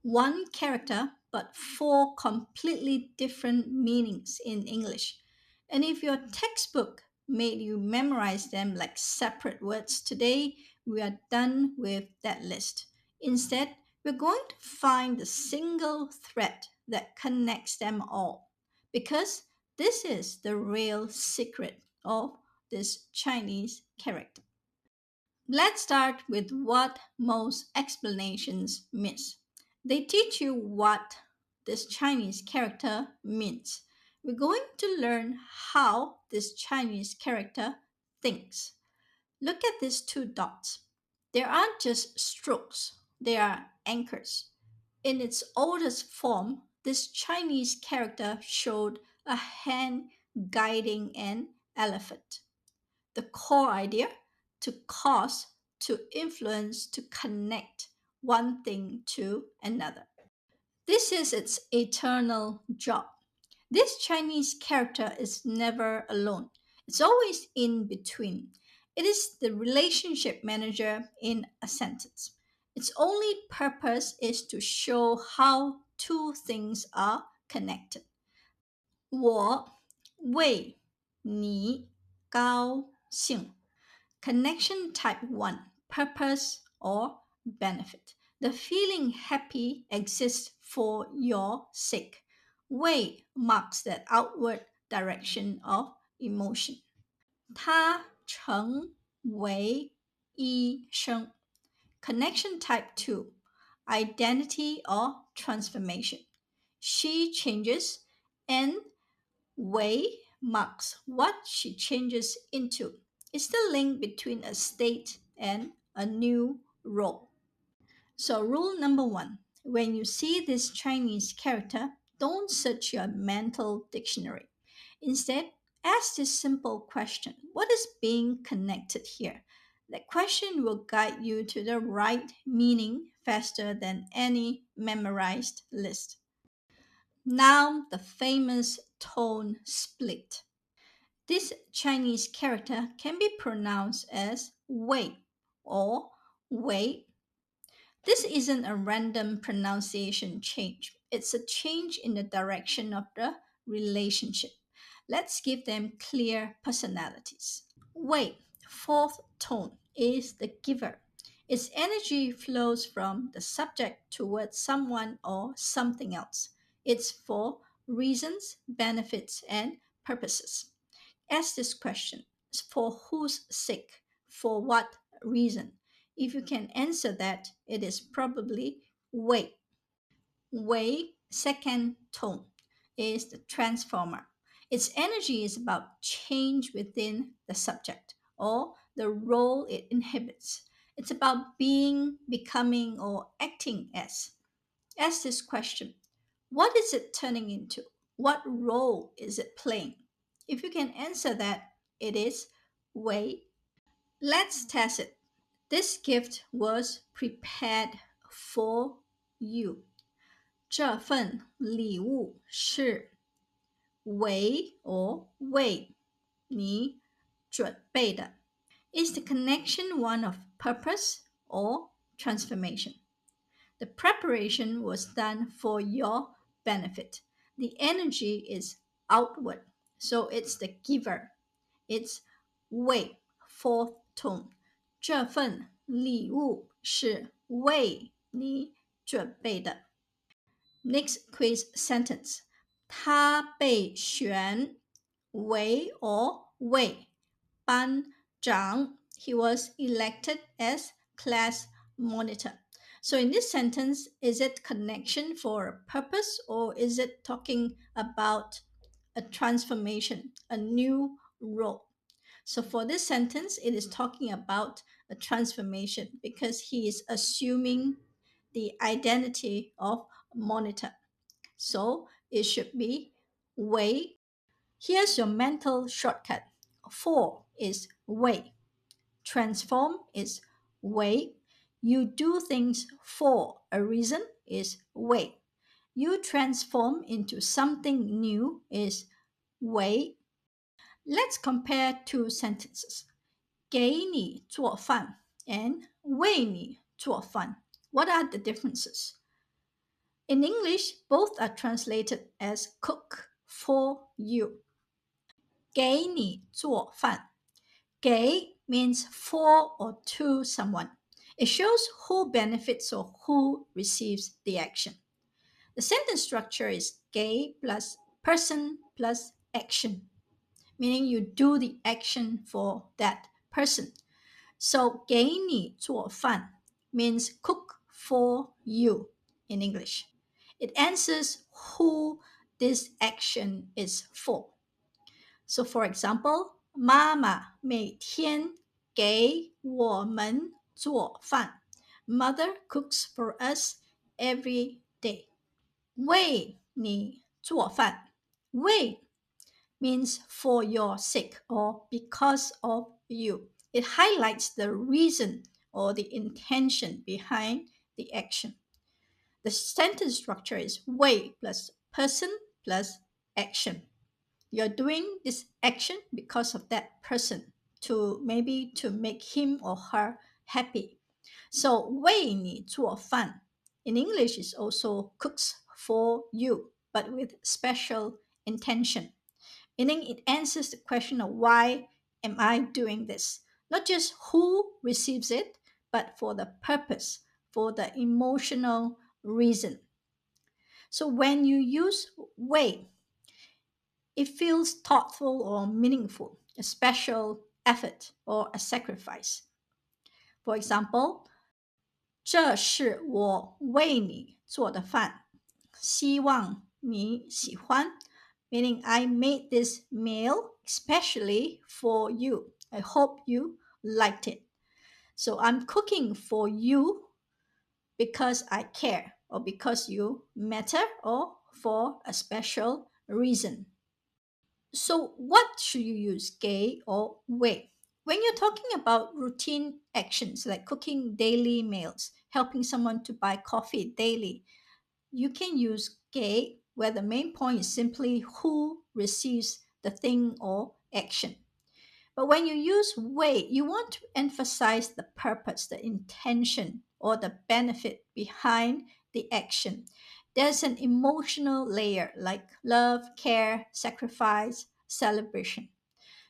One character, but four completely different meanings in English. And if your textbook made you memorize them like separate words, today we are done with that list. Instead, we're going to find the single thread that connects them all. Because this is the real secret of this Chinese character. Let's start with what most explanations miss. They teach you what this Chinese character means. We're going to learn how this Chinese character thinks. Look at these two dots. They aren't just strokes, they are anchors. In its oldest form, this Chinese character showed a hand guiding an elephant. The core idea: to cause, to influence, to connect one thing to another. This is its eternal job. This Chinese character is never alone, it's always in between. It is the relationship manager in a sentence. Its only purpose is to show how two things are connected. 我为你高兴. Connection type 1: purpose or benefit. The feeling happy exists for your sake. 为 marks that outward direction of emotion. 她成为医生. Connection type 2: identity or transformation. She changes, and 为 marks what she changes into. It's the link between a state and a new role. So, rule number one: when you see this Chinese character, don't search your mental dictionary. Instead, ask this simple question: what is being connected here? That question will guide you to the right meaning faster than any memorized list. Now, the famous tone split. This Chinese character can be pronounced as wei or wei. This isn't a random pronunciation change, it's a change in the direction of the relationship. Let's give them clear personalities. Wei, fourth tone, is the giver. Its energy flows from the subject towards someone or something else. It's for reasons, benefits, and purposes. Ask this question: for whose sake? For what reason? If you can answer that, it is probably wei. Wei, second tone, is the transformer. Its energy is about change within the subject or the role it inhibits. It's about being, becoming, or acting as. Ask this question: what is it turning into? What role is it playing? If you can answer that, it is wei. Let's test it. This gift was prepared for you. 这份礼物是为 or 为你准备的. Is the connection one of purpose or transformation? The preparation was done for your benefit. The energy is outward, so it's the giver. It's 为 fourth tone. 这份礼物是为你准备的. Next quiz sentence. 他被选为 or 为班长. He was elected as class monitor. So in this sentence, is it connection for a purpose, or is it talking about a transformation, a new role? So for this sentence, it is talking about a transformation because he is assuming the identity of monitor. So it should be wei. Here's your mental shortcut. For is wei. Transform is wei. You do things for a reason is wei. You transform into something new is wei. Let's compare two sentences. 给你做饭 and 为你做饭. What are the differences? In English, both are translated as cook for you. 给你做饭. 给 means for or to someone. It shows who benefits or who receives the action. The sentence structure is 给 plus person plus action, meaning you do the action for that person. So 给你做饭 means cook for you in English. It answers who this action is for. So for example, 妈妈每天给我们做饭. Mother cooks for us every day. 为你做饭. 为 means for your sake or because of you. It highlights the reason or the intention behind the action. The sentence structure is 为 plus person plus action. You're doing this action because of that person, to maybe to make him or her happy. So 为你做饭 in English is also cooks for you, but with special intention, meaning it answers the question of why am I doing this? Not just who receives it, but for the purpose, for the emotional reason. So when you use 为, it feels thoughtful or meaningful, a special effort or a sacrifice. For example, 这是我为你做的饭，希望你喜欢, meaning I made this meal especially for you. I hope you liked it. So I'm cooking for you because I care, or because you matter, or for a special reason. So what should you use, 给 or 为? When you're talking about routine actions like cooking daily meals, helping someone to buy coffee daily, you can use 给, where the main point is simply who receives the thing or action. But when you use 为, you want to emphasize the purpose, the intention, or the benefit behind the action. There's an emotional layer like love, care, sacrifice, celebration.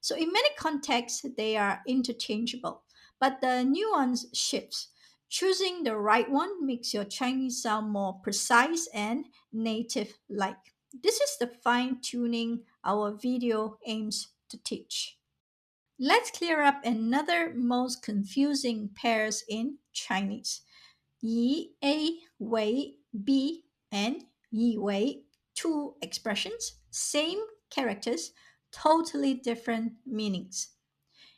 So in many contexts, they are interchangeable, but the nuance shifts. Choosing the right one makes your Chinese sound more precise and native-like. This is the fine-tuning our video aims to teach. Let's clear up another most confusing pairs in Chinese. 以 A 为 B and 以为, two expressions, same characters, totally different meanings.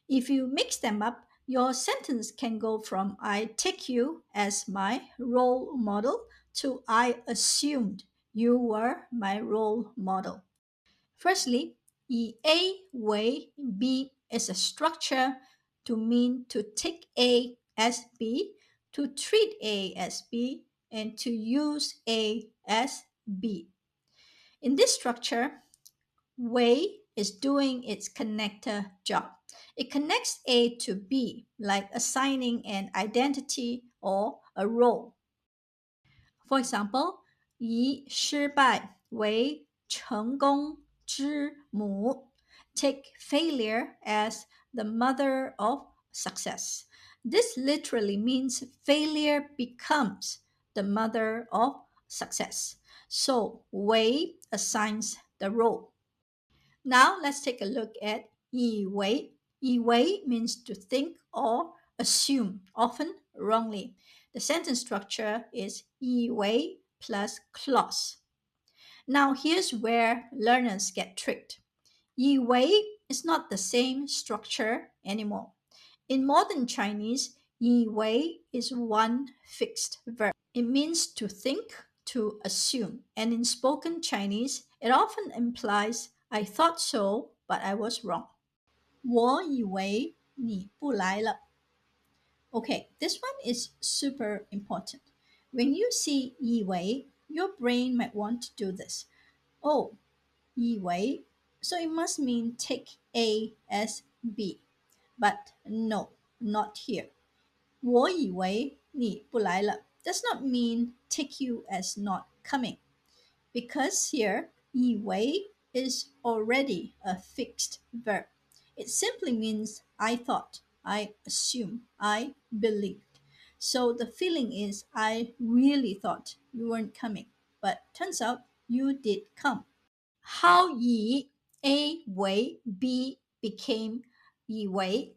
If you mix them up, your sentence can go from I take you as my role model to I assumed you were my role model. Firstly, 以 A 为 B is a structure to mean to take A as B, to treat A as B, and to use A as B. In this structure, 为 is doing its connector job. It connects A to B, like assigning an identity or a role. For example, 以失败为成功之母, take failure as the mother of success. This literally means failure becomes the mother of success. So, 为 assigns the role. Now, let's take a look at 以为. 以为 means to think or assume, often wrongly. The sentence structure is 以为 plus clause. Now, here's where learners get tricked. 以为 is not the same structure anymore. In modern Chinese, 以为 is one fixed verb. It means to think, to assume. And in spoken Chinese, it often implies I thought so, but I was wrong. 我以为你不来了. Okay, this one is super important. When you see 以为, your brain might want to do this. Oh, 以为, so it must mean take A as B. But no, not here. 我以为你不来了 does not mean take you as not coming, because here, 以为 is already a fixed verb. It simply means I thought, I assumed, I believed. So the feeling is I really thought you weren't coming, but turns out you did come. How 以 A 为 B became 以为.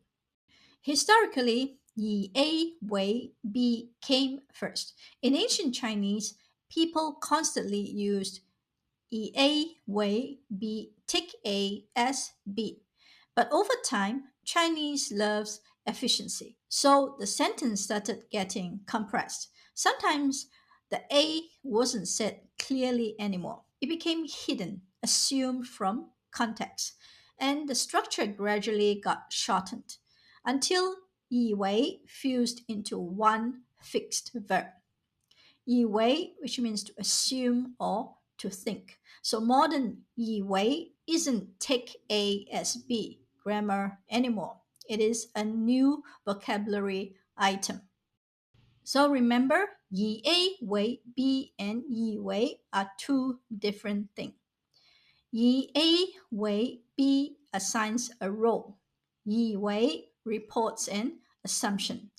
Historically, 以 A 为 B came first. In ancient Chinese, people constantly used 以 A 为 B, take A as B. But over time, Chinese loves efficiency. So the sentence started getting compressed. Sometimes the A wasn't said clearly anymore. It became hidden, assumed from context. And the structure gradually got shortened until 以为 fused into one fixed verb. 以为, which means to assume or to think. So modern 以为 isn't take A as B grammar anymore. It is a new vocabulary item. So remember, 以 A 为 B and 以为 are two different things. 以 A 为 B assigns a role. 以为 reports an assumption.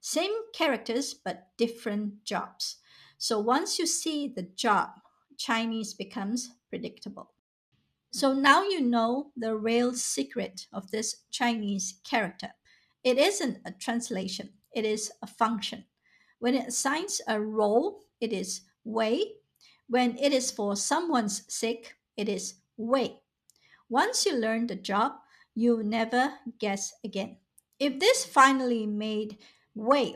Same characters but different jobs. So once you see the job, Chinese becomes predictable. So now you know the real secret of this Chinese character. It isn't a translation, it is a function. When it assigns a role, it is wei. When it is for someone's sake, it is wei. Once you learn the job, you never guess again. If this finally made way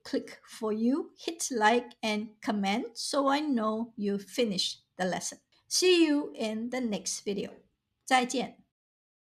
click for you, hit like and comment so I know you finished the lesson. See you in the next video. 再见。